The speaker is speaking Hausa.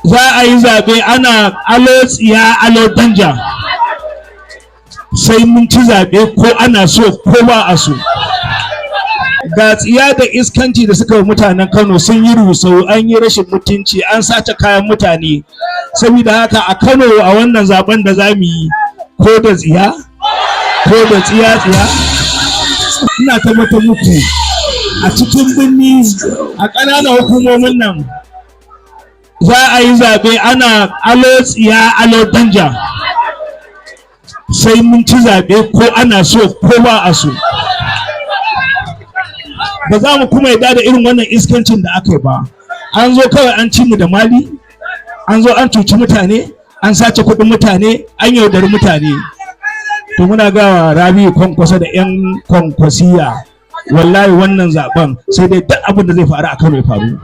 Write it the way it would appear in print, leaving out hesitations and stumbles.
za a yi zabe ana alo tsiya alo danja, sai mun ci zabe ko ana so ko ba a so. Ga tsiya da iskanci da suka mutanen Kano sun yi rusau, an yi rashin mutunci, an sace kayan mutane. Saboda haka a Kano a wannan zaben da za mu yi, ko da tsiya ko da tsiya ina tabbatar muku a cikin birni a ƙananan hukumomin nan za a yi zabe ana alo tsiya alo danja, sai mun ci zabe ko ana so ko ba a so. Ba za mu kuma yarda da irin wannan iskancin da aka yi ba. An zo kawai an ci mu da mali, an zo an cuci mutane, an sace kuɗin mutane, an yaudari mutane. To muna gawa Rabi Kwankwasa da 'yan Kwankwasiyya, wallahi wannan zaben sai dai duk abin da zai faru a Kano ya faru.